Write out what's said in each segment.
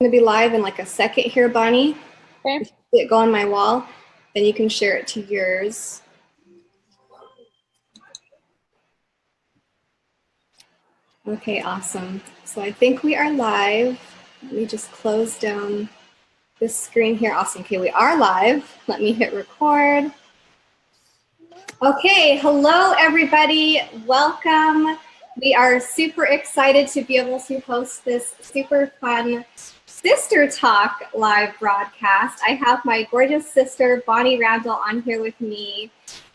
going to be live in like a second here, Bonnie. Okay. If you see it go on my wall, then you can share it to yours. Okay, awesome. So I think we are live. Let me just close down this screen here. Awesome. Okay, we are live. Let me hit record. Okay, hello everybody. Welcome. We are super excited to be able to host this super fun Sister Talk live broadcast. I have my gorgeous sister, Bonnie Randall, on here with me.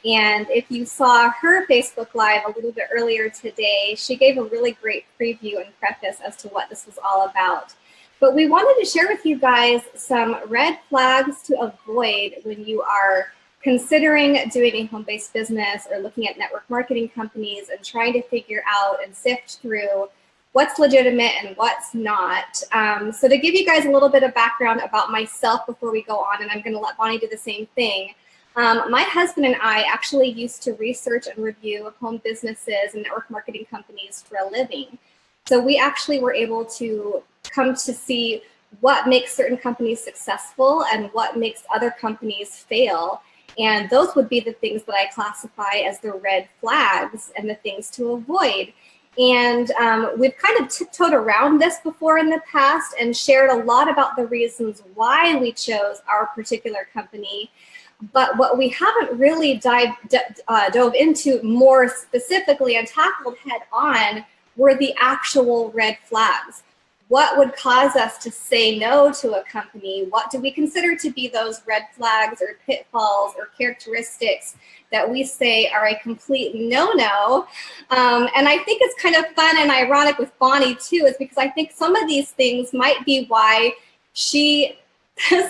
And if you saw her Facebook Live a little bit earlier today, she gave a really great preview and preface as to what this was all about. But we wanted to share with you guys some red flags to avoid when you are considering doing a home-based business or looking at network marketing companies and trying to figure out and sift through what's legitimate and what's not. So to give you guys a little bit of background about myself before we go on, and I'm going to let Bonnie do the same thing. My husband and I actually used to research and review home businesses and network marketing companies for a living. So we actually were able to come to see what makes certain companies successful and what makes other companies fail. And those would be the things that I classify as the red flags and the things to avoid. And we've kind of tiptoed around this before in the past and shared a lot about the reasons why we chose our particular company. But what we haven't really dove into more specifically and tackled head on were the actual red flags. What would cause us to say no to a company? What do we consider to be those red flags or pitfalls or characteristics that we say are a complete no-no? And I think it's kind of fun and ironic with Bonnie too, is because I think some of these things might be why she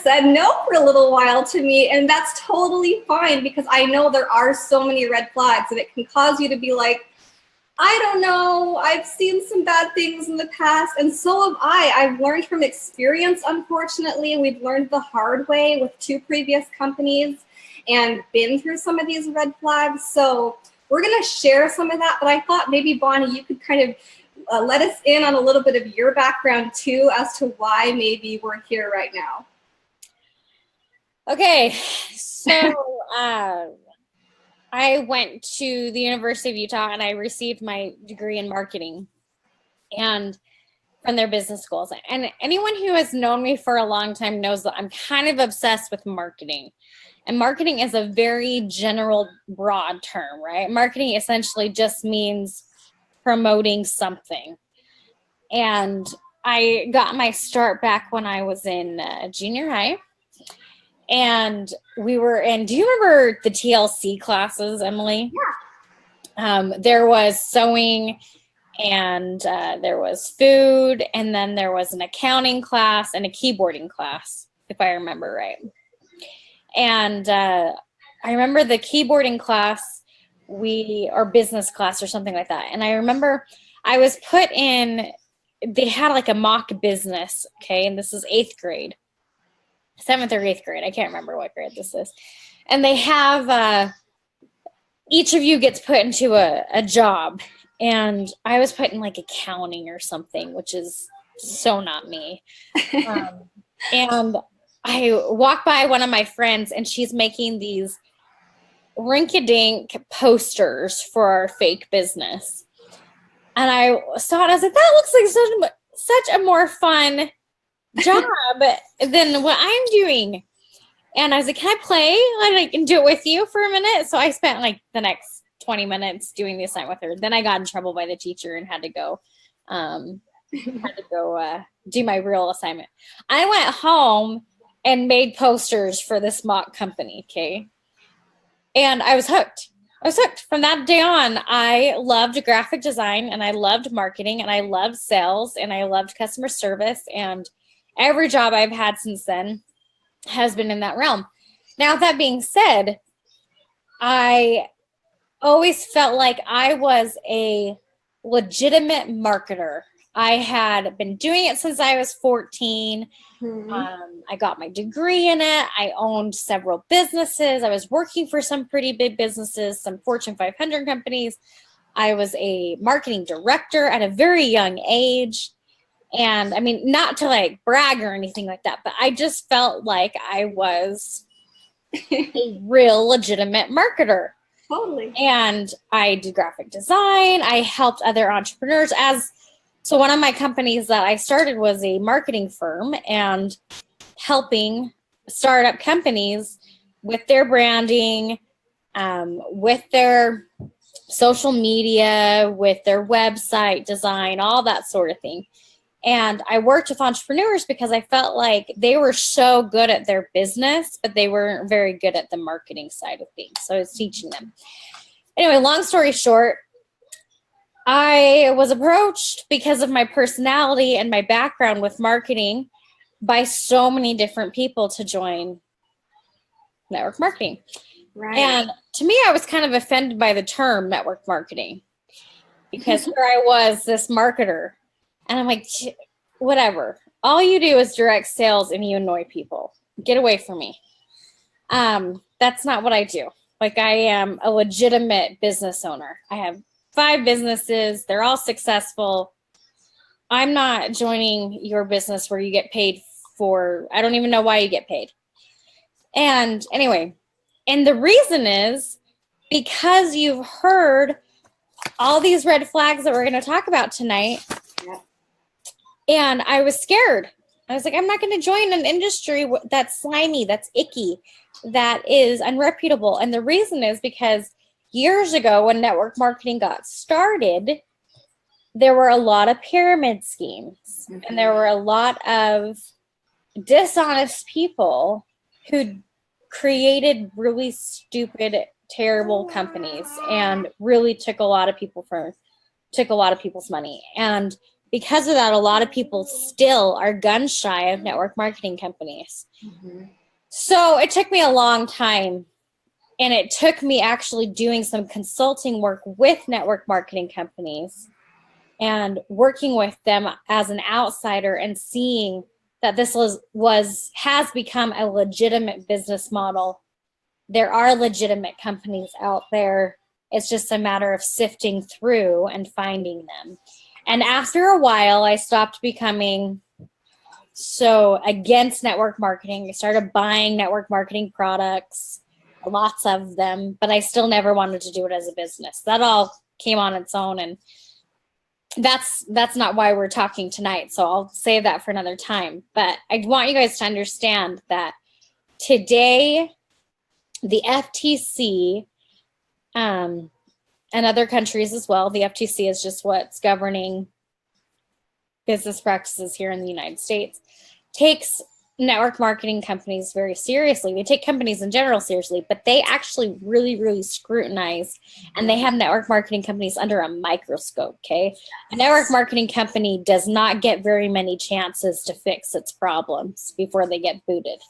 said no for a little while to me, and that's totally fine because I know there are so many red flags and it can cause you to be like, I don't know, I've seen some bad things in the past, and so have I. I've learned from experience, unfortunately. We've learned the hard way with 2 previous companies and been through some of these red flags. So we're going to share some of that, but I thought maybe, Bonnie, you could kind of let us in on a little bit of your background too as to why maybe we're here right now. Okay, so I went to the University of Utah and I received my degree in marketing and from their business schools. And anyone who has known me for a long time knows that I'm kind of obsessed with marketing. And marketing is a very general, broad term, right? Marketing essentially just means promoting something. And I got my start back when I was in junior high. And we were in, do you remember the TLC classes, Emily? Yeah. There was sewing and there was food, and then there was an accounting class and a keyboarding class, if I remember right. And I remember the keyboarding class, or business class or something like that. And I remember I was put in, they had like a mock business, okay? And this is 8th grade. 7th or 8th grade. I can't remember what grade this is. And they have, each of you gets put into a job. And I was put in like accounting or something, which is so not me. And I walked by one of my friends and she's making these rinky-dink posters for our fake business. And I saw it, I was like, that looks like such a more fun job than what I'm doing. And I was like, can I play? I can do it with you for a minute. So I spent like the next 20 minutes doing the assignment with her. Then I got in trouble by the teacher and had to go do my real assignment. I went home and made posters for this mock company, okay? And I was hooked. From that day on. I loved graphic design and I loved marketing and I loved sales and I loved customer service, and every job I've had since then has been in that realm. Now, that being said, I always felt like I was a legitimate marketer. I had been doing it since I was 14. I got my degree in it. I owned several businesses. I was working for some pretty big businesses, some Fortune 500 companies. I was a marketing director at a very young age. And I mean, not to like brag or anything like that, but I just felt like I was a real legitimate marketer. Totally. And I did graphic design. I helped other entrepreneurs so one of my companies that I started was a marketing firm and helping startup companies with their branding, with their social media, with their website design, all that sort of thing. And I worked with entrepreneurs because I felt like they were so good at their business, but they weren't very good at the marketing side of things. So I was teaching them. Anyway, long story short, I was approached because of my personality and my background with marketing by so many different people to join network marketing. Right. And to me, I was kind of offended by the term network marketing because here I was, this marketer, and I'm like, whatever. All you do is direct sales and you annoy people. Get away from me. That's not what I do. Like, I am a legitimate business owner. I have 5 businesses. They're all successful. I'm not joining your business where you get paid for, I don't even know why you get paid. And anyway, and the reason is because you've heard all these red flags that we're going to talk about tonight. Yeah. And I was scared. I was like, I'm not going to join an industry that's slimy, that's icky, that is unreputable. And the reason is because years ago when network marketing got started, there were a lot of pyramid schemes, and there were a lot of dishonest people who created really stupid, terrible companies and really took a lot of people's money. And because of that, a lot of people still are gun shy of network marketing companies. Mm-hmm. So it took me a long time, and it took me actually doing some consulting work with network marketing companies and working with them as an outsider and seeing that this has become a legitimate business model. There are legitimate companies out there. It's just a matter of sifting through and finding them. And after a while, I stopped becoming so against network marketing. I started buying network marketing products, lots of them, but I still never wanted to do it as a business. That all came on its own, and that's not why we're talking tonight. So I'll save that for another time. But I want you guys to understand that today, the FTC, and other countries as well, the FTC is just what's governing business practices here in the United States, takes network marketing companies very seriously. They take companies in general seriously, but they actually really, really scrutinize, and they have network marketing companies under a microscope, okay? A network marketing company does not get very many chances to fix its problems before they get booted.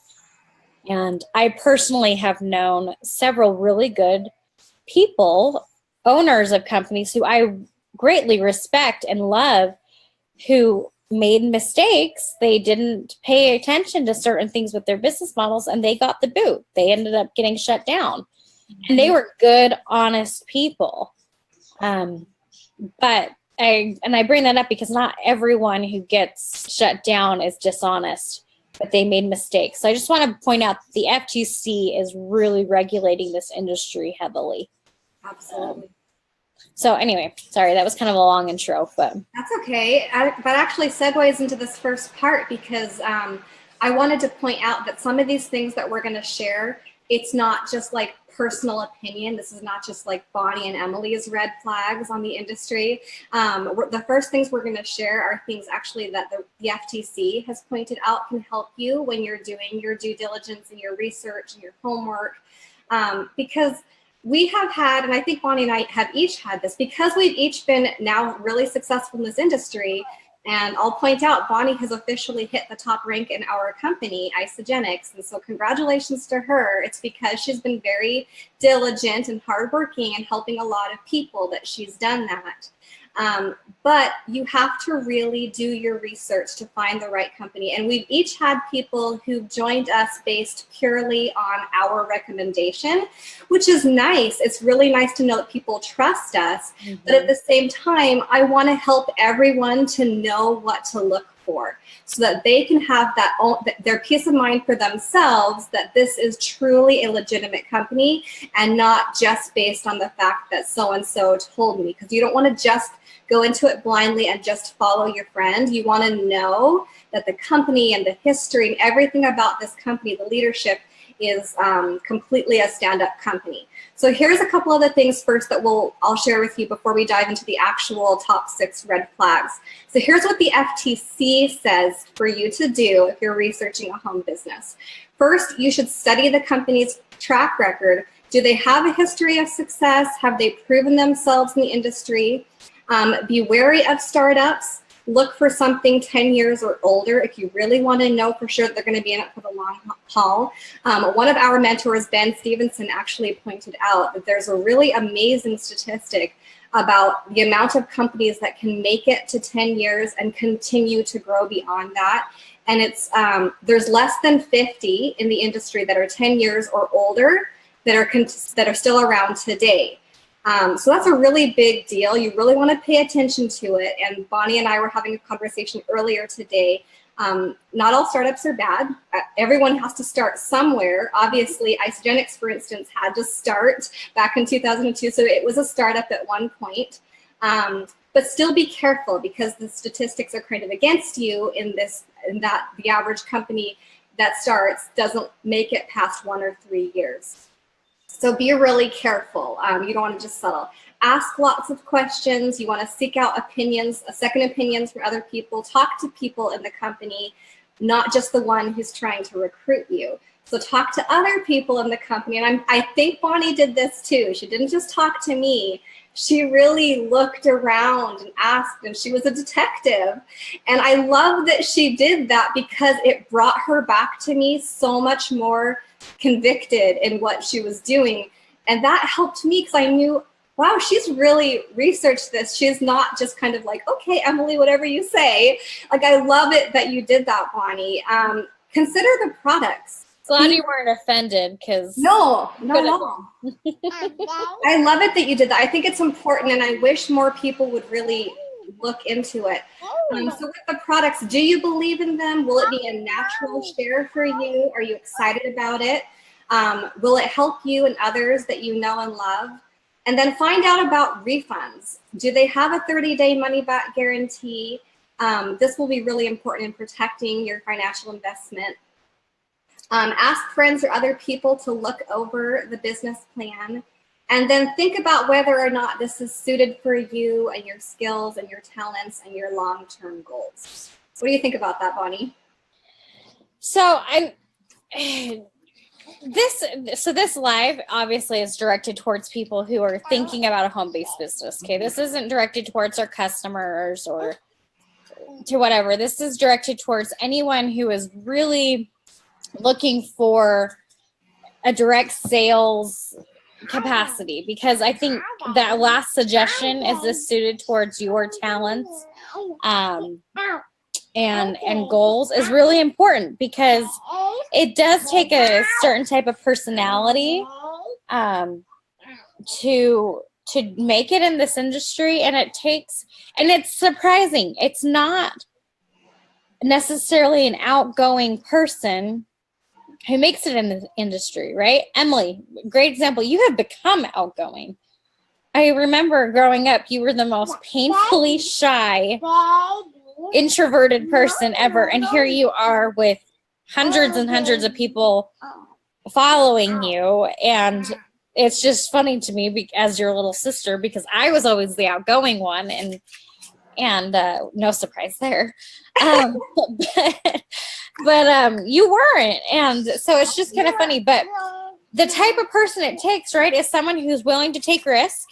And I personally have known several really good people, owners of companies who I greatly respect and love, who made mistakes. They didn't pay attention to certain things with their business models, and they got the boot. They ended up getting shut down. And they were good, honest people. But I bring that up because not everyone who gets shut down is dishonest, but they made mistakes. So I just want to point out that the FTC is really regulating this industry heavily. Absolutely. So anyway, sorry, that was kind of a long intro, but that's okay. That actually segues into this first part because I wanted to point out that some of these things that we're going to share, it's not just like personal opinion. This is not just like Bonnie and Emily's red flags on the industry. The first things we're going to share are things actually that the FTC has pointed out can help you when you're doing your due diligence and your research and your homework, because we have had, and I think Bonnie and I have each had this, because we've each been now really successful in this industry. And I'll point out, Bonnie has officially hit the top rank in our company, Isogenics. And so congratulations to her. It's because she's been very diligent and hardworking and helping a lot of people that she's done that. But you have to really do your research to find the right company. And we've each had people who've joined us based purely on our recommendation, which is nice. It's really nice to know that people trust us. Mm-hmm. But at the same time, I want to help everyone to know what to look for so that they can have their peace of mind for themselves that this is truly a legitimate company and not just based on the fact that so-and-so told me. Because you don't want to just go into it blindly and just follow your friend. You want to know that the company and the history and everything about this company, the leadership, is completely a stand-up company. So here's a couple of the things first that I'll share with you before we dive into the actual top 6 red flags. So here's what the FTC says for you to do if you're researching a home business. First, you should study the company's track record. Do they have a history of success? Have they proven themselves in the industry? Be wary of startups. Look for something 10 years or older if you really want to know for sure that they're going to be in it for the long haul. One of our mentors, Ben Stevenson, actually pointed out that there's a really amazing statistic about the amount of companies that can make it to 10 years and continue to grow beyond that. And it's there's less than 50 in the industry that are 10 years or older that are still around today. So that's a really big deal. You really want to pay attention to it. And Bonnie and I were having a conversation earlier today. Not all startups are bad. Everyone has to start somewhere. Obviously, Isogenics, for instance, had to start back in 2002. So it was a startup at one point. But still be careful because the statistics are kind of against you in that the average company that starts doesn't make it past 1 or 3 years. So be really careful. You don't want to just settle. Ask lots of questions. You want to seek out opinions, second opinions from other people. Talk to people in the company, not just the one who's trying to recruit you. So talk to other people in the company. And I think Bonnie did this too. She didn't just talk to me. She really looked around and asked, and she was a detective. And I love that she did that because it brought her back to me so much more convicted in what she was doing. And that helped me because I knew, wow, she's really researched this. She's not just kind of like, okay, Emily, whatever you say. Like, I love it that you did that, Bonnie. Consider the products. Glad you weren't offended because no, not at all. I love it that you did that. I think it's important, and I wish more people would really look into it. So with the products, do you believe in them? Will it be a natural share for you? Are you excited about it? Will it help you and others that you know and love? And then find out about refunds. Do they have a 30-day money-back guarantee? This will be really important in protecting your financial investment. Ask friends or other people to look over the business plan. And then think about whether or not this is suited for you and your skills and your talents and your long-term goals. What do you think about that, Bonnie? So this live obviously is directed towards people who are thinking about a home-based business. Okay, this isn't directed towards our customers or to whatever. This is directed towards anyone who is really looking for a direct sales capacity, because I think that last suggestion, is this suited towards your talents and goals, is really important, because it does take a certain type of personality to make it in this industry, and it's surprising. It's not necessarily an outgoing person who makes it in the industry, right? Emily, great example. You have become outgoing. I remember growing up, you were the most painfully shy, introverted person ever. And here you are with hundreds and hundreds of people following you. And it's just funny to me as your little sister, because I was always the outgoing one, and no surprise there. But you weren't. And so it's just kind of funny. But the type of person it takes, right, is someone who's willing to take risks.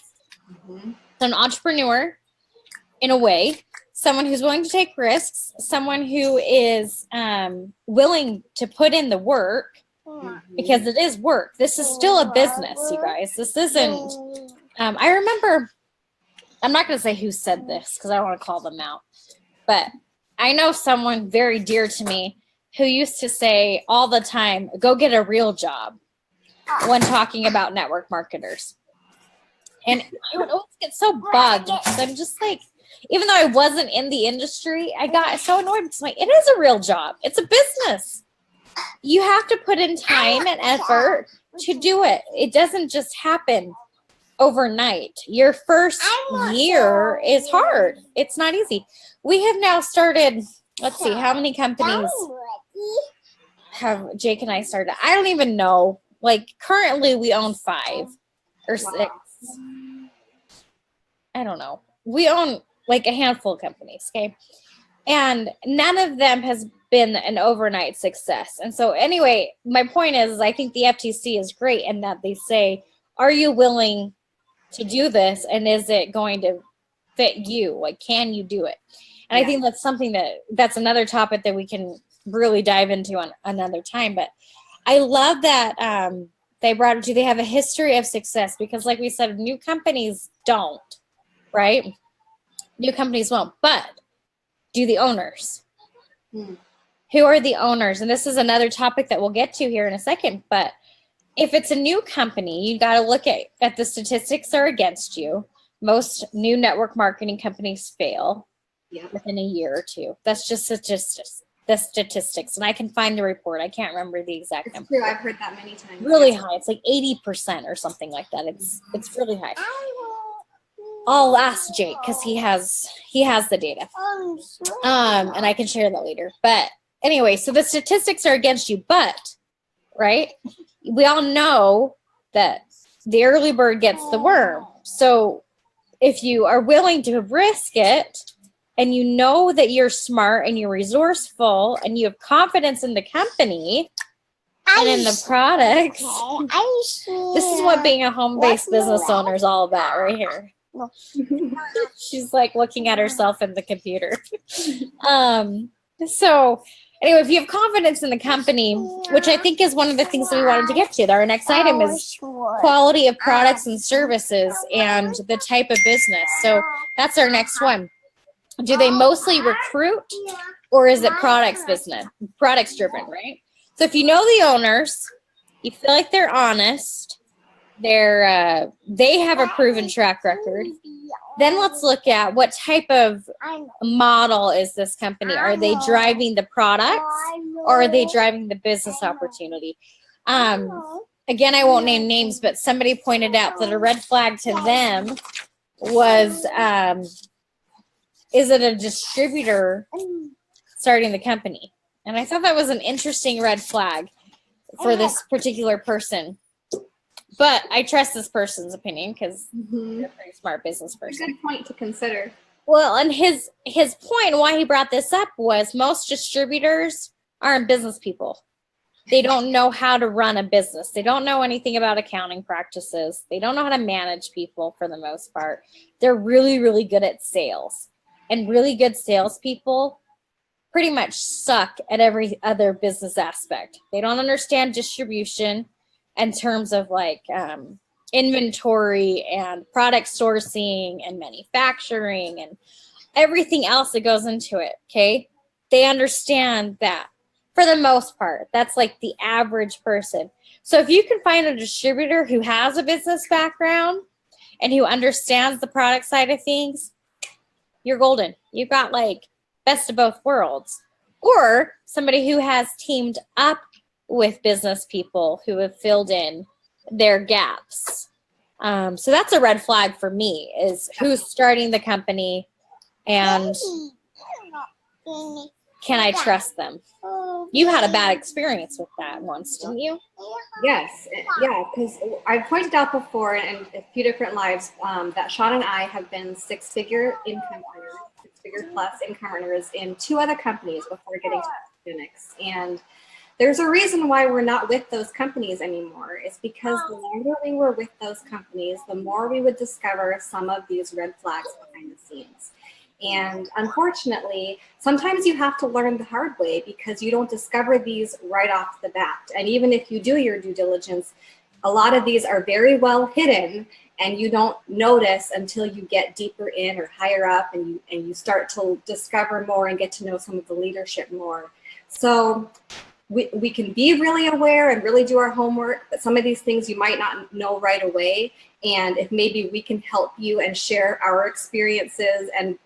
Mm-hmm. An entrepreneur, in a way. Someone who's willing to take risks. Someone who is willing to put in the work, because it is work. This is still a business, you guys. This isn't. I remember I'm not going to say who said this because I don't want to call them out, but I know someone very dear to me who used to say all the time, go get a real job when talking about network marketers. And I would always get so bugged because I'm just like, even though I wasn't in the industry, I got so annoyed because I'm like, it is a real job. It's a business. You have to put in time and effort to do it. It doesn't just happen overnight. Your first year is hard. It's not easy. We have now started, let's see, how many companies have Jake and I started? I don't even know. Like currently we own 5 or 6. I don't know. We own like a handful of companies, okay? And none of them has been an overnight success. And so anyway, my point is I think the FTC is great in that they say, are you willing to do this? And is it going to fit you? Like, can you do it? And I think that's something that's another topic that we can really dive into on another time. But I love that they brought it to, they have a history of success because like we said, new companies don't, right? New companies won't, but do the owners. Who are the owners? And this is another topic that we'll get to here in a second, but if it's a new company, you got to look at the statistics are against you. Most new network marketing companies fail within a year or 2. That's just statistics. The statistics, and I can find the report. I can't remember the exact number. True, I've heard that many times. Really high. It's like 80% or something like that. It's really high. I'll ask Jake because he has the data. And I can share that later. But anyway, so the statistics are against you, but right? We all know that the early bird gets the worm. So if you are willing to risk it, and you know that you're smart and you're resourceful and you have confidence in the company and in the products, this is what being a home-based business owner is all about right here. She's like looking at herself in the computer. So anyway, if you have confidence in the company, which I think is one of the things that we wanted to get to, our next item is quality of products and services and the type of business. So that's our next one. Do they mostly recruit or is it products driven, right? So if you know the owners, you feel like they're honest, they have a proven track record, then let's look at what type of model is this company. Are they driving the products or are they driving the business opportunity? Again, I won't name names, but somebody pointed out that a red flag to them was, is it a distributor starting the company? And I thought that was an interesting red flag for this particular person. But I trust this person's opinion because they're a pretty smart business person. Good point to consider. Well, and his point why he brought this up was most distributors aren't business people. They don't know how to run a business. They don't know anything about accounting practices. They don't know how to manage people for the most part. They're really, really good at sales. And really good salespeople pretty much suck at every other business aspect. They don't understand distribution in terms of like inventory and product sourcing and manufacturing and everything else that goes into it, okay? They understand that for the most part. That's like the average person. So if you can find a distributor who has a business background and who understands the product side of things, you're golden. You've got like best of both worlds. Or somebody who has teamed up with business people who have filled in their gaps. So that's a red flag for me, is who's starting the company and can I trust them? You had a bad experience with that once, didn't you? Yes, yeah, because I pointed out before in a few different lives that Sean and I have been six-figure plus income earners in 2 other companies before getting to Phoenix. And there's a reason why we're not with those companies anymore. It's because the longer we were with those companies, the more we would discover some of these red flags behind the scenes. And unfortunately, sometimes you have to learn the hard way because you don't discover these right off the bat. And even if you do your due diligence, a lot of these are very well hidden and you don't notice until you get deeper in or higher up, and you start to discover more and get to know some of the leadership more. So we can be really aware and really do our homework, but some of these things you might not know right away. And if maybe we can help you and share our experiences and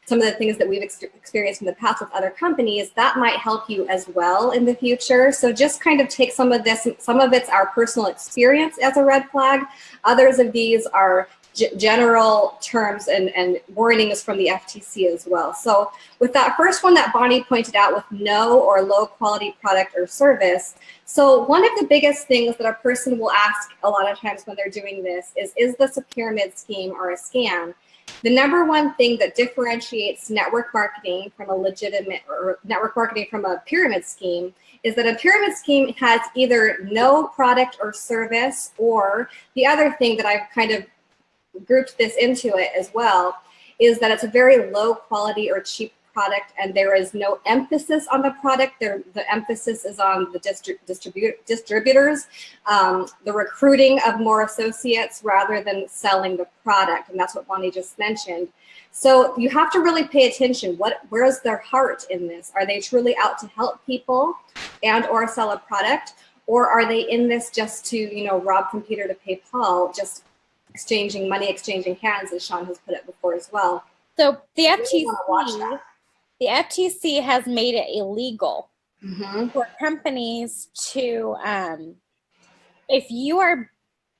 some of the things that we've experienced in the past with other companies, that might help you as well in the future. So just kind of take some of this. Some of it's our personal experience as a red flag. Others of these are general terms and warnings from the FTC as well. So with that first one that Bonnie pointed out with no or low quality product or service, so one of the biggest things that a person will ask a lot of times when they're doing this is this a pyramid scheme or a scam? The number one thing that differentiates network marketing from a legitimate, or network marketing from a pyramid scheme, is that a pyramid scheme has either no product or service, or the other thing that I've kind of grouped this into it as well, is that it's a very low quality or cheap product, and there is no emphasis on the product. The emphasis is on the distributors, the recruiting of more associates rather than selling the product, and that's what Bonnie just mentioned. So you have to really pay attention. Where is their heart in this? Are they truly out to help people and or sell a product, or are they in this just to rob from Peter to pay Paul, just exchanging money, exchanging hands, as Sean has put it before as well? So the FTC has made it illegal for companies to, if you are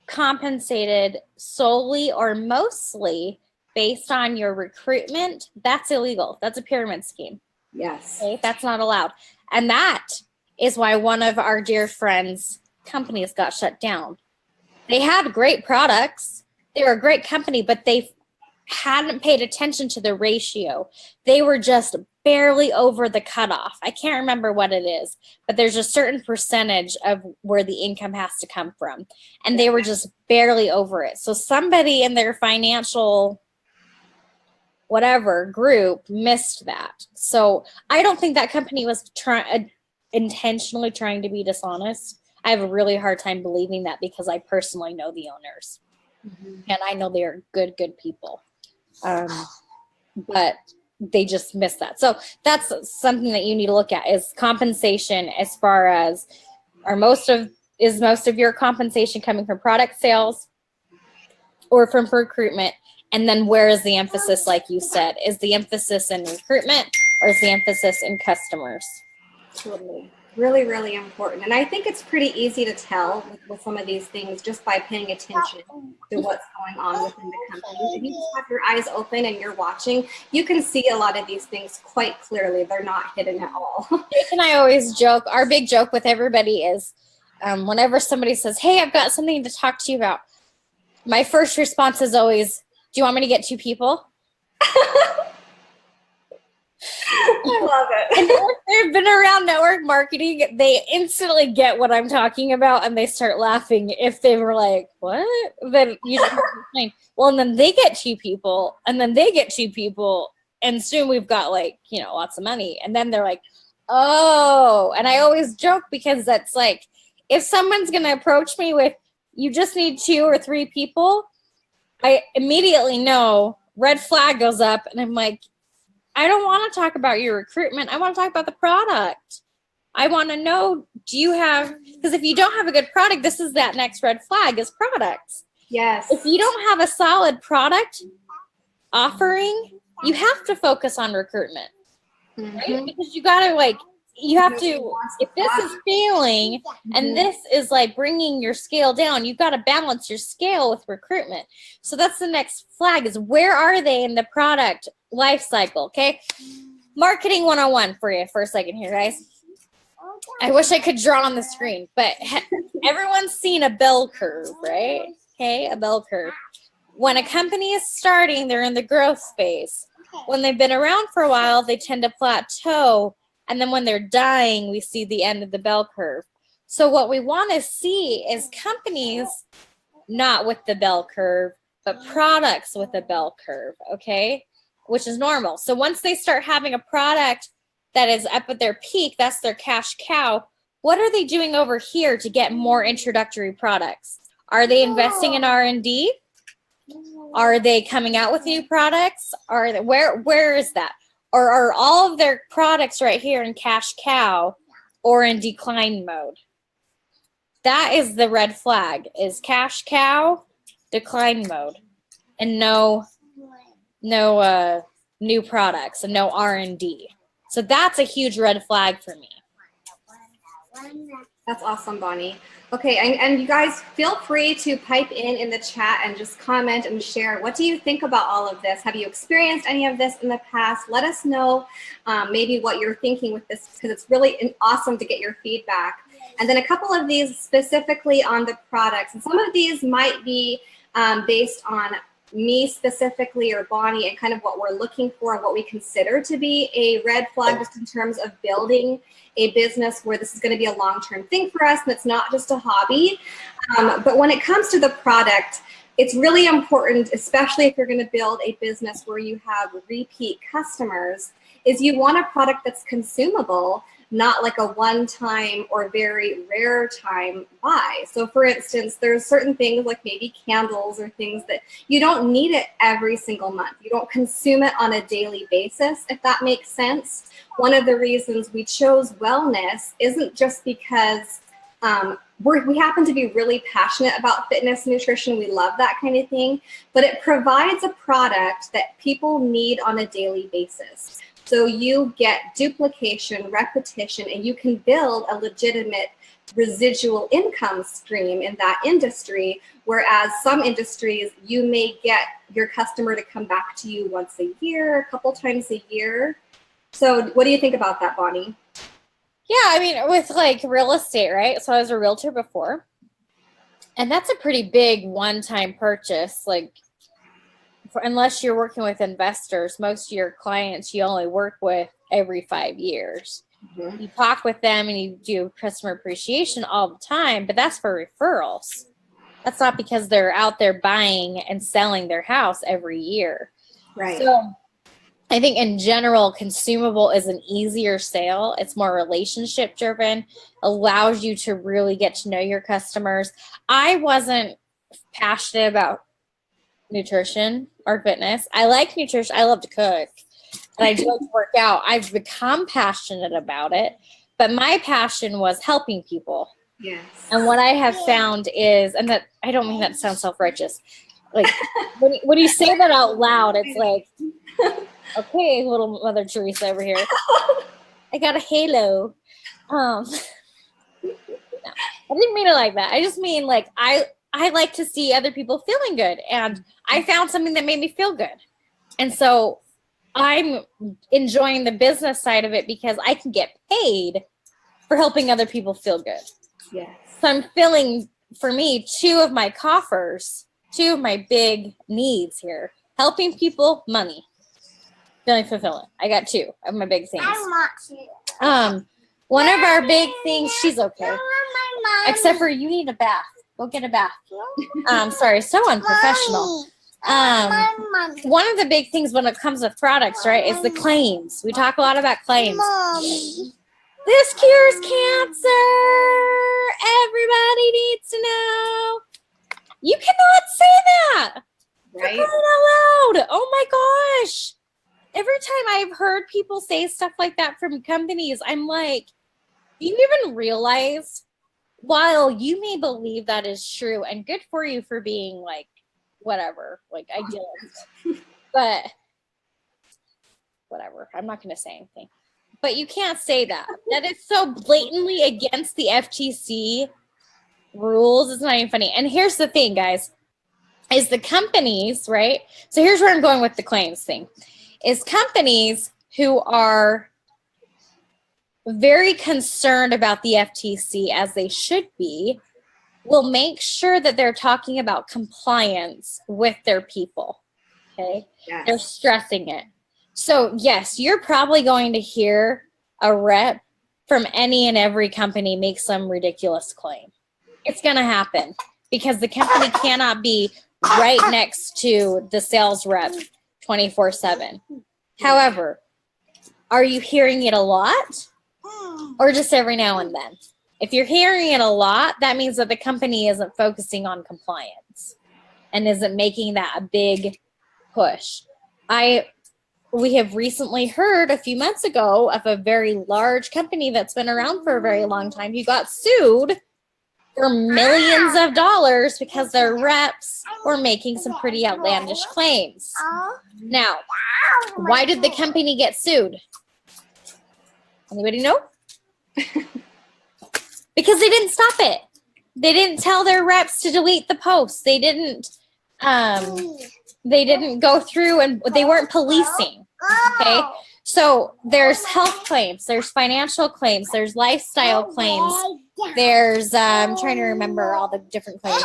compensated solely or mostly based on your recruitment, that's illegal. That's a pyramid scheme. Yes. Okay? That's not allowed. And that is why one of our dear friends' companies got shut down. They had great products. They were a great company, but they hadn't paid attention to the ratio. They were just barely over the cutoff. I can't remember what it is, but there's a certain percentage of where the income has to come from. And they were just barely over it. So somebody in their financial whatever group missed that. So I don't think that company was intentionally trying to be dishonest. I have a really hard time believing that because I personally know the owners. And I know they are good people. But they just missed that. So that's something that you need to look at, is compensation, as far as most of your compensation coming from product sales or from recruitment? And then where is the emphasis, like you said? Is the emphasis in recruitment, or is the emphasis in customers? Totally. Really, really important. And I think it's pretty easy to tell with some of these things just by paying attention to what's going on within the company. If you just have your eyes open and you're watching, you can see a lot of these things quite clearly. They're not hidden at all. Jake and I always joke, our big joke with everybody is whenever somebody says, hey, I've got something to talk to you about, my first response is always, do you want me to get 2 people? I love it. And if they've been around network marketing, they instantly get what I'm talking about, and they start laughing. If they were like, what? Then you just explain. Well, and then they get 2 people, and then they get 2 people, and soon we've got lots of money. And then they're like, oh. And I always joke, because that's like, if someone's going to approach me with, you just need 2 or 3 people, I immediately know, red flag goes up, and I'm like, I don't want to talk about your recruitment. I want to talk about the product. I want to know, because if you don't have a good product, this is that next red flag, is products. Yes. If you don't have a solid product offering, you have to focus on recruitment. Right? Because you got to if this is failing and this is bringing your scale down, you've got to balance your scale with recruitment. So that's the next flag, is where are they in the product life cycle? Okay. Marketing 101 for you for a second here, guys. I wish I could draw on the screen, but everyone's seen a bell curve, right? Okay. A bell curve. When a company is starting, they're in the growth phase. When they've been around for a while, they tend to plateau. And then when they're dying, we see the end of the bell curve. So what we want to see is companies not with the bell curve, but products with a bell curve, okay? Which is normal. So once they start having a product that is up at their peak, that's their cash cow, what are they doing over here to get more introductory products? Are they investing in R&D? Are they coming out with new products? Where is that? Or are all of their products right here in cash cow or in decline mode? That is the red flag, is cash cow, decline mode, and no new products and no R&D. So that's a huge red flag for me. That's awesome, Bonnie. Okay, and you guys feel free to pipe in the chat and just comment and share. What do you think about all of this? Have you experienced any of this in the past? Let us know maybe what you're thinking with this, because it's really awesome to get your feedback. And then a couple of these specifically on the products. And some of these might be based on me specifically or Bonnie and kind of what we're looking for and what we consider to be a red flag just in terms of building a business where this is going to be a long-term thing for us and it's not just a hobby. But when it comes to the product, it's really important, especially if you're going to build a business where you have repeat customers, is you want a product that's consumable, not like a one-time or very rare time buy. So for instance, there's certain things like maybe candles or things that you don't need it every single month. You don't consume it on a daily basis, if that makes sense. One of the reasons we chose wellness isn't just because we happen to be really passionate about fitness and nutrition. We love that kind of thing, but it provides a product that people need on a daily basis. So you get duplication, repetition, and you can build a legitimate residual income stream in that industry, whereas some industries, you may get your customer to come back to you once a year, a couple times a year. So what do you think about that, Bonnie? Yeah, I mean, with like real estate, right? So I was a realtor before, and that's a pretty big one-time purchase. Like, unless you're working with investors, most of your clients you only work with every 5 years. Mm-hmm. You talk with them and you do customer appreciation all the time, but that's for referrals. That's not because they're out there buying and selling their house every year. Right. So I think in general, consumable is an easier sale. It's more relationship driven, allows you to really get to know your customers. I wasn't passionate about nutrition or fitness. I like nutrition. I love to cook and I do like to work out. I've become passionate about it, but my passion was helping people. Yes. And what I have found is, and that I don't mean that to sound self-righteous, like when you say that out loud, it's like, okay, little Mother Teresa over here. I got a halo. No, I didn't mean it like that. I just mean like I like to see other people feeling good, and I found something that made me feel good. And so I'm enjoying the business side of it because I can get paid for helping other people feel good. Yes. So I'm filling, for me, two of my big needs here. Helping people, money. Feeling fulfillment. I got two of my big things. One of our big things, she's okay. Except for you need a bath. Go get a bath. Sorry, so unprofessional. One of the big things when it comes with products, right, is the claims. We talk a lot about claims. This cures cancer. Everybody needs to know. You cannot say that. Right. For crying out loud. Oh my gosh. Every time I've heard people say stuff like that from companies, I'm like, do you even realize, while you may believe that is true and good for you for being like, whatever, like idealist, but whatever, I'm not going to say anything. But you can't say that. That is so blatantly against the FTC rules. It's not even funny. And here's the thing, guys, is the companies, right? So here's where I'm going with the claims thing, is companies who are very concerned about the FTC, as they should be, will make sure that they're talking about compliance with their people. Okay? Yes. They're stressing it. So yes, you're probably going to hear a rep from any and every company make some ridiculous claim. It's going to happen because the company cannot be right next to the sales rep 24/7. However, are you hearing it a lot or just every now and then? If you're hearing it a lot, that means that the company isn't focusing on compliance and isn't making that a big push. We have recently heard a few months ago of a very large company that's been around for a very long time who got sued for millions of dollars because their reps were making some pretty outlandish claims. Now, why did the company get sued? Anybody know? Because they didn't stop it. They didn't tell their reps to delete the posts. They didn't go through, and they weren't policing. Okay? So there's health claims, there's financial claims, there's lifestyle claims, there's I'm trying to remember all the different claims.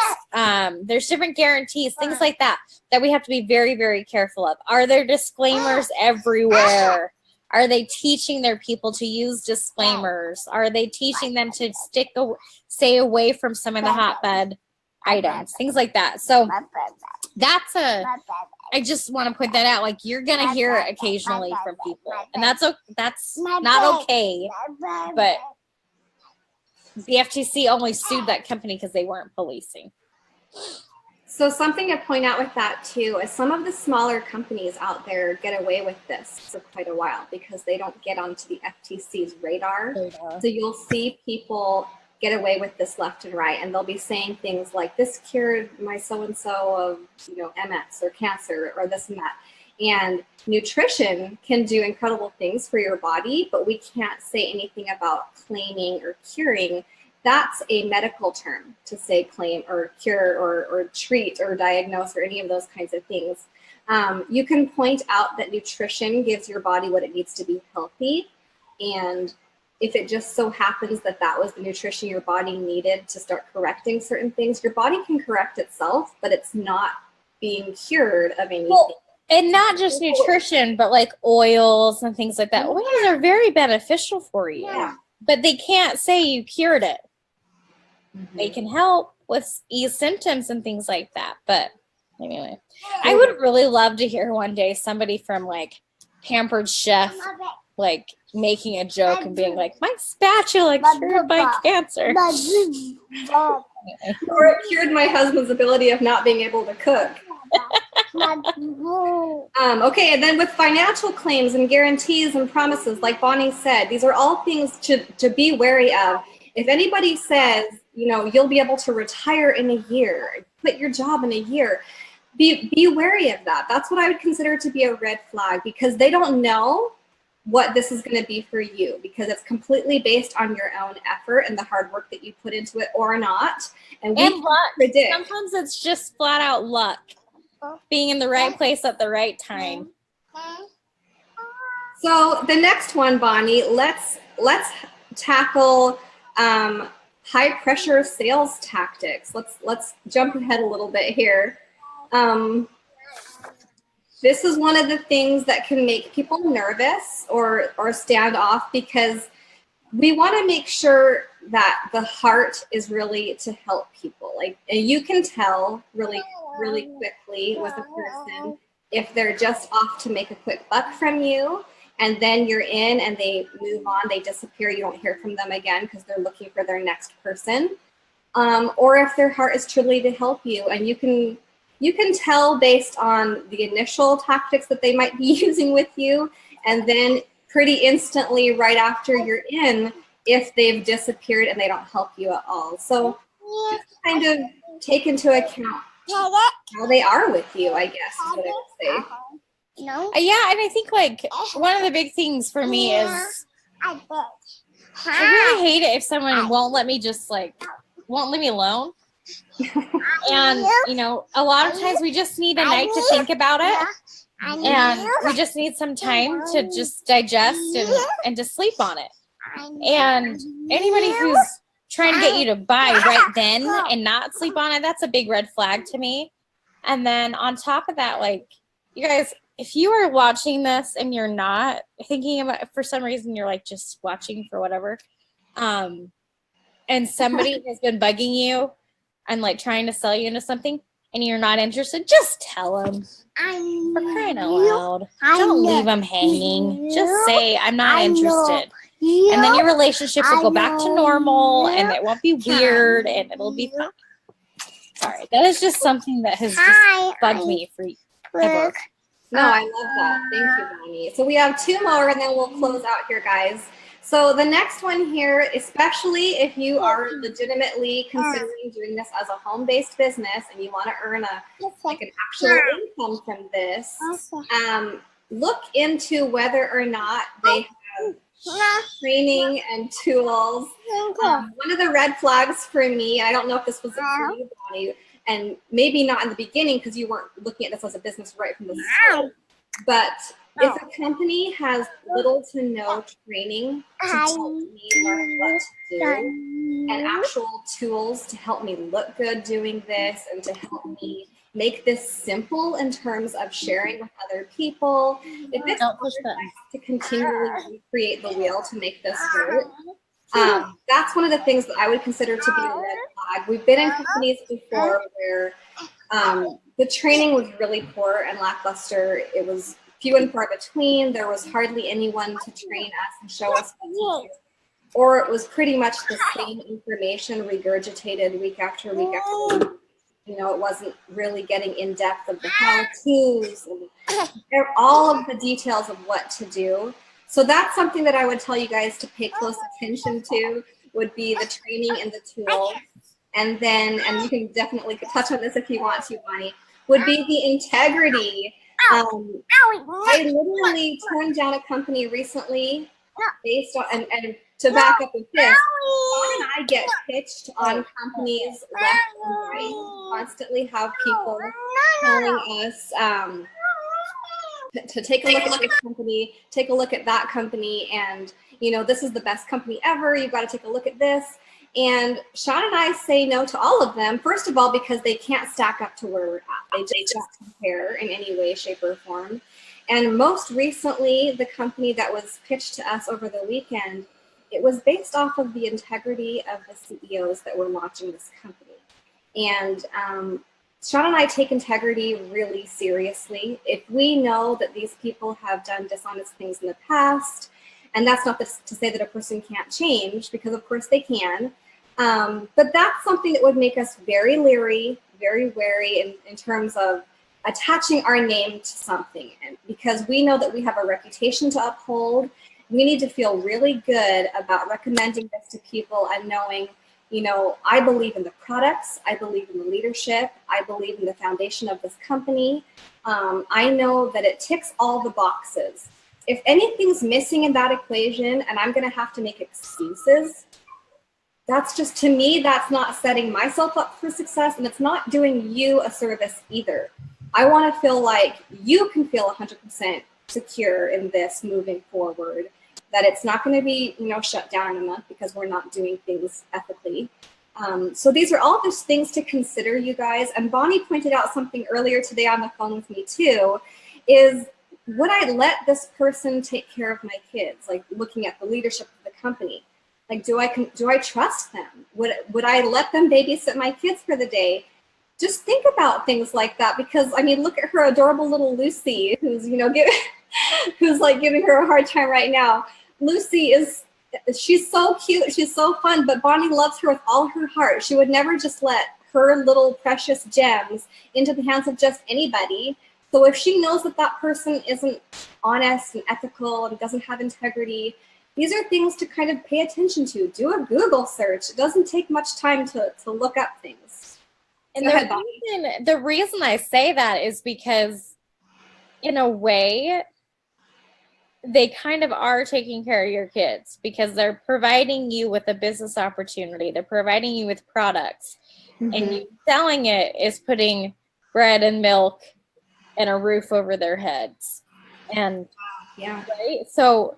There's different guarantees, things like that we have to be very, very careful of. Are there disclaimers everywhere? Are they teaching their people to use disclaimers? Are they teaching them to stay away from some of the hotbed items? Things like that. So I just want to point that out. Like, you're going to hear it occasionally from people. And that's not okay. But the FTC only sued that company because they weren't policing. So something to point out with that too is some of the smaller companies out there get away with this for quite a while because they don't get onto the FTC's radar. So you'll see people get away with this left and right, and they'll be saying things like, this cured my so-and-so of MS or cancer or this and that. And nutrition can do incredible things for your body, but we can't say anything about claiming or curing. That's a medical term to say claim or cure or treat or diagnose or any of those kinds of things. You can point out that nutrition gives your body what it needs to be healthy. And if it just so happens that that was the nutrition your body needed to start correcting certain things, your body can correct itself, but it's not being cured of anything. Well, and not just nutrition, but like oils and things like that. Oils are very beneficial for you, but they can't say you cured it. They can help with ease symptoms and things like that. But anyway, I would really love to hear one day somebody from like Pampered Chef like making a joke and being like, my spatula cured my cancer. Or it cured my husband's ability of not being able to cook. Okay, and then with financial claims and guarantees and promises, like Bonnie said, these are all things to be wary of. If anybody says, you'll be able to retire in a year, quit your job in a year, be wary of that. That's what I would consider to be a red flag, because they don't know what this is going to be for you, because it's completely based on your own effort and the hard work that you put into it or not. And we luck. Predict. Sometimes it's just flat out luck. Being in the right place at the right time. So the next one, Bonnie, let's tackle high pressure sales tactics. Let's jump ahead a little bit here. This is one of the things that can make people nervous or stand off, because we want to make sure that the heart is really to help people. Like, and you can tell really quickly with a person if they're just off to make a quick buck from you, and then you're in and they move on, they disappear, you don't hear from them again because they're looking for their next person, or if their heart is truly to help you. And you can tell based on the initial tactics that they might be using with you, and then pretty instantly right after you're in, if they've disappeared and they don't help you at all. So just kind of take into account how they are with you, I guess, is what I would say. Yeah, and I think like one of the big things for me is I really hate it if someone won't let me alone. And a lot of times we just need a night to think about it, and we just need some time to just digest and to sleep on it. And anybody who's trying to get you to buy right then and not sleep on it, that's a big red flag to me. And then on top of that, like, you guys, if you are watching this and you're not thinking about it, for some reason you're like just watching for whatever, and somebody has been bugging you and like trying to sell you into something and you're not interested, just tell them. For crying out loud. Don't leave them hanging. Just say, I'm not interested. And then your relationships will go back to normal and it won't be weird and it'll be fun. Sorry, that is just something that has just bugged me forever. No, I love that. Thank you, Bonnie. So we have 2 more and then we'll close out here, guys. So the next one here, especially if you are legitimately considering doing this as a home-based business and you want to earn an actual income from this, look into whether or not they have training and tools. One of the red flags for me, I don't know if this was for you, Bonnie, and maybe not in the beginning because you weren't looking at this as a business right from the start, but if a company has little to no training to help me learn what to do and actual tools to help me look good doing this and to help me make this simple in terms of sharing with other people, if it's hard to continually recreate the wheel to make this work, that's one of the things that I would consider to be a red flag. We've been in companies before where the training was really poor and lackluster. It was few and far between. There was hardly anyone to train us and show us what to do. Or it was pretty much the same information regurgitated week after week after week. You know, it wasn't really getting in depth of the how-tos and all of the details of what to do. So that's something that I would tell you guys to pay close attention to, would be the training and the tools. And then, and you can definitely touch on this if you want to, Bonnie, would be the integrity. I literally turned down a company recently based on, and to back up with this, Dawn and I get pitched on companies left and right. Constantly have people telling us to take a look at this company, take a look at that company, and you know, this is the best company ever. You've got to take a look at this. And Sean and I say no to all of them, first of all, because they can't stack up to where we're at. They just don't compare in any way, shape, or form. And most recently, the company that was pitched to us over the weekend, it was based off of the integrity of the CEOs that were launching this company. And Sean and I take integrity really seriously. If we know that these people have done dishonest things in the past, and that's not to say that a person can't change, because of course they can, but that's something that would make us very leery, very wary in terms of attaching our name to something. And because we know that we have a reputation to uphold, we need to feel really good about recommending this to people and knowing, you know, I believe in the products, I believe in the leadership, I believe in the foundation of this company. I know that it ticks all the boxes. If anything's missing in that equation and I'm going to have to make excuses, that's just, to me, that's not setting myself up for success, and it's not doing you a service either. I want to feel like you can feel 100% secure in this moving forward, that it's not going to be, you know, shut down in a month because we're not doing things ethically. So these are all just things to consider, you guys. And Bonnie pointed out something earlier today on the phone with me too, is would I let this person take care of my kids? Like, looking at the leadership of the company, like, do I trust them? Would I let them babysit my kids for the day? Just think about things like that, because I mean, look at her adorable little Lucy, who's, you know, who's like giving her a hard time right now. Lucy she's so cute, she's so fun, but Bonnie loves her with all her heart. She would never just let her little precious gems into the hands of just anybody. So if she knows that that person isn't honest and ethical and doesn't have integrity, these are things to kind of pay attention to. Do a Google search. It doesn't take much time to look up things. And the reason I say that is because, in a way, they kind of are taking care of your kids, because they're providing you with a business opportunity. They're providing you with products. Mm-hmm. And you selling it is putting bread and milk and a roof over their heads. And yeah, right. So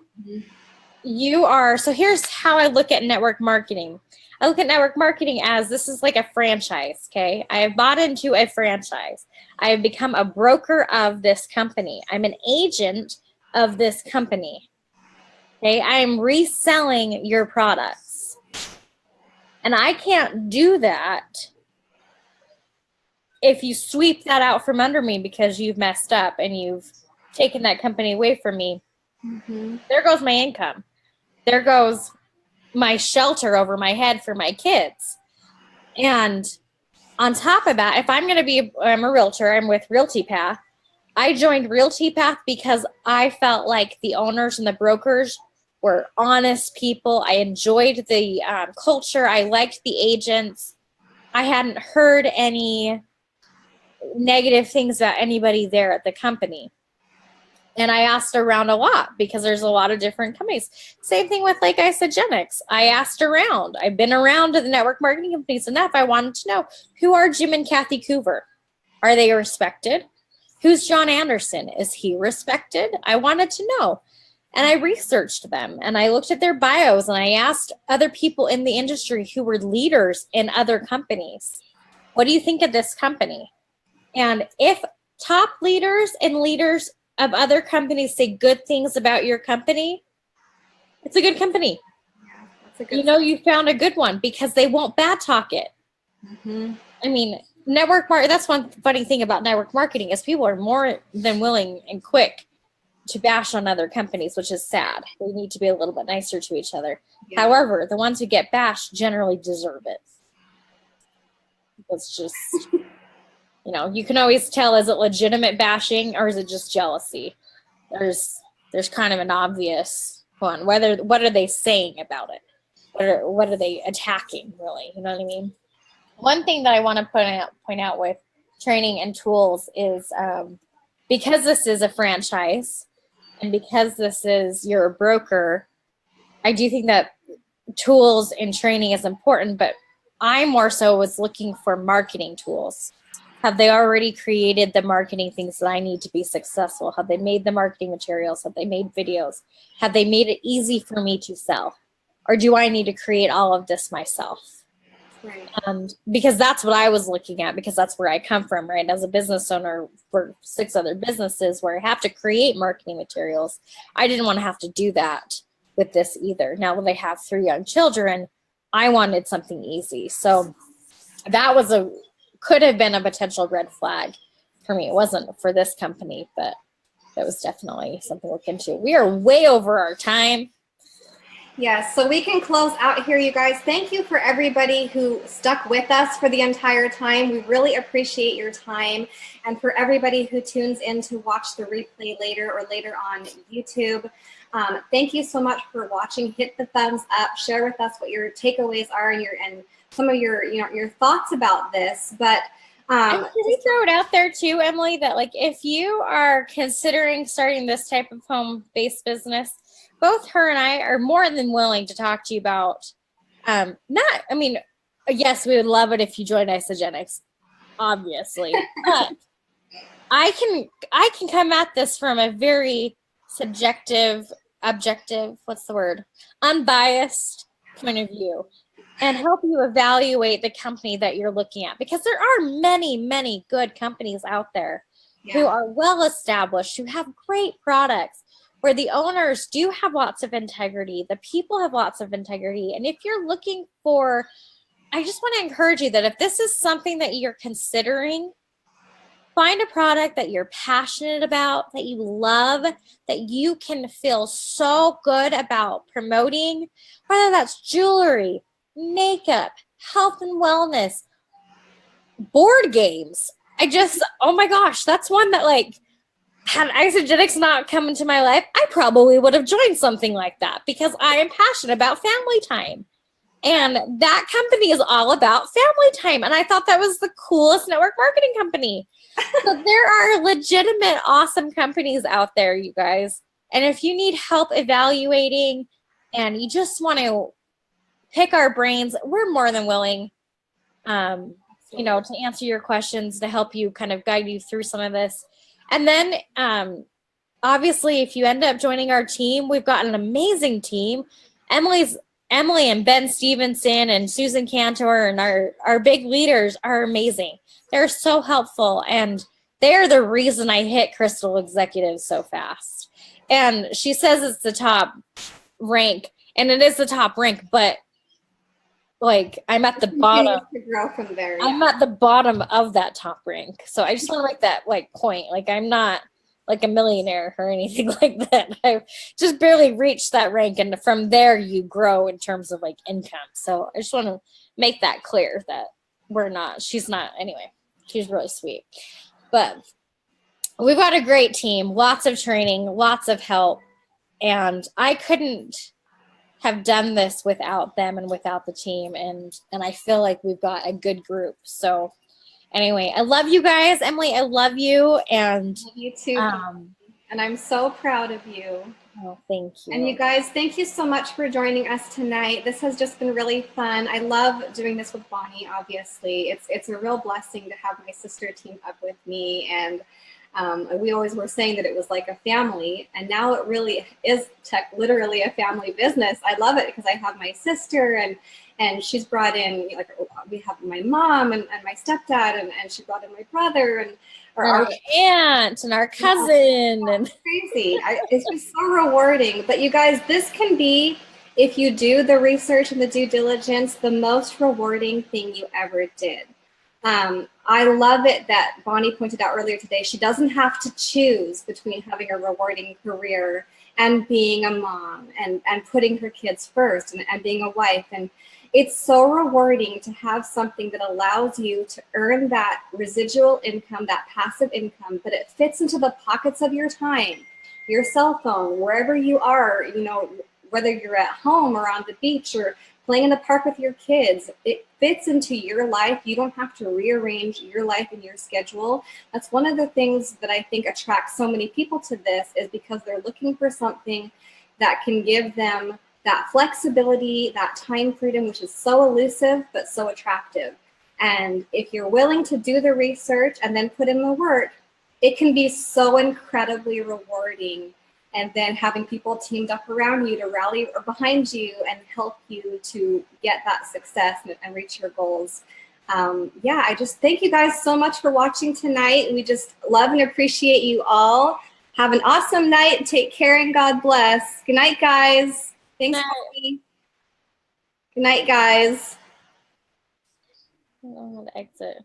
so here's how I look at network marketing. I look at network marketing as, this is like a franchise. Okay. I have bought into a franchise. I have become a broker of this company. I'm an agent of this company. Okay. I am reselling your products. And I can't do that if you sweep that out from under me because you've messed up and you've taken that company away from me. Mm-hmm. There goes my income. there goes my shelter over my head for my kids. And on top of that, if I'm a realtor, I'm with Realty Path. I joined Realty Path because I felt like the owners and the brokers were honest people. I enjoyed the culture. I liked the agents. I hadn't heard any negative things about anybody there at the company. And I asked around a lot because there's a lot of different companies. Same thing with like Isogenics. I asked around. I've been around to the network marketing companies enough. I wanted to know, who are Jim and Kathy Coover? Are they respected? Who's John Anderson? Is he respected? I wanted to know. And I researched them and I looked at their bios and I asked other people in the industry who were leaders in other companies, what do you think of this company? And if top leaders and leaders of other companies say good things about your company, it's a good company. Yeah, that's a good you found a good one because they won't bad talk it. Mm-hmm. I mean, that's one funny thing about network marketing is people are more than willing and quick to bash on other companies, which is sad. We need to be a little bit nicer to each other. Yeah. However, the ones who get bashed generally deserve it. It's just... you can always tell, is it legitimate bashing or is it just jealousy? There's kind of an obvious one. What are they saying about it? What are they attacking, really? You know what I mean? One thing that I want to point out with training and tools is because this is a franchise and because you're a broker, I do think that tools and training is important, but I more so was looking for marketing tools. Have they already created the marketing things that I need to be successful? Have they made the marketing materials? Have they made videos? Have they made it easy for me to sell? Or do I need to create all of this myself? Right. Because that's what I was looking at, because that's where I come from, right? As a business owner for 6 other businesses where I have to create marketing materials, I didn't want to have to do that with this either. Now that I have 3 young children, I wanted something easy. So that could have been a potential red flag for me. It wasn't for this company, but that was definitely something to look into. We are way over our time. Yes, so we can close out here, you guys. Thank you for everybody who stuck with us for the entire time. We really appreciate your time. And for everybody who tunes in to watch the replay later or later on YouTube, thank you so much for watching. Hit the thumbs up, share with us what your takeaways are and some of your thoughts about this. But can we throw it out there too, Emily, that like if you are considering starting this type of home-based business, both her and I are more than willing to talk to you about yes, we would love it if you joined Isogenics, obviously. But I can come at this from a very subjective, objective, unbiased point of view, and help you evaluate the company that you're looking at, because there are many, many good companies out there who are well established, who have great products, where the owners do have lots of integrity, the people have lots of integrity. And if you're looking for, I just want to encourage you that if this is something that you're considering, find a product that you're passionate about, that you love, that you can feel so good about promoting, whether that's jewelry, makeup, health and wellness, board games. Oh my gosh, that's one that had Isogenics not come into my life, I probably would have joined something like that because I am passionate about family time. And that company is all about family time. And I thought that was the coolest network marketing company. So there are legitimate, awesome companies out there, you guys. And if you need help evaluating and you just want to pick our brains, we're more than willing, to answer your questions, to help you kind of guide you through some of this. And then, obviously, if you end up joining our team, we've got an amazing team. Emily and Ben Stevenson and Susan Cantor and our big leaders are amazing. They're so helpful, and they're the reason I hit Crystal Executives so fast. And she says it's the top rank, and it is the top rank, but I'm at the bottom. To grow from there, I'm at the bottom of that top rank. So I just want to make that point. I'm not like a millionaire or anything like that. I just barely reached that rank, and from there you grow in terms of like income. So I just want to make that clear that she's not, anyway, she's really sweet. But we've got a great team, lots of training, lots of help, and I couldn't have done this without them and without the team, and I feel like we've got a good group. So anyway, I love you guys. Emily, I love you. And you too. And I'm so proud of you. Oh, thank you. And you guys, thank you so much for joining us tonight. This has just been really fun. I love doing this with Bonnie, obviously. It's a real blessing to have my sister team up with me. And we always were saying that it was like a family, and now it really is literally a family business. I love it because I have my sister, and she's brought in, like, we have my mom and my stepdad, and she brought in my brother and our aunt and our cousin. And crazy. It's just so rewarding. But you guys, this can be, if you do the research and the due diligence, the most rewarding thing you ever did. I love it that Bonnie pointed out earlier today, she doesn't have to choose between having a rewarding career and being a mom and putting her kids first and being a wife. And it's so rewarding to have something that allows you to earn that residual income, that passive income, but it fits into the pockets of your time, your cell phone, wherever you are, you know, whether you're at home or on the beach or playing in the park with your kids. It fits into your life. You don't have to rearrange your life and your schedule. That's one of the things that I think attracts so many people to this, is because they're looking for something that can give them that flexibility, that time freedom, which is so elusive but so attractive. And if you're willing to do the research and then put in the work, it can be so incredibly rewarding. And then having people teamed up around you to rally behind you and help you to get that success and reach your goals. Yeah, I just thank you guys so much for watching tonight. We just love and appreciate you all. Have an awesome night. Take care and God bless. Good night, guys. Thanks, Bonnie. Good night, guys. I don't know how to exit.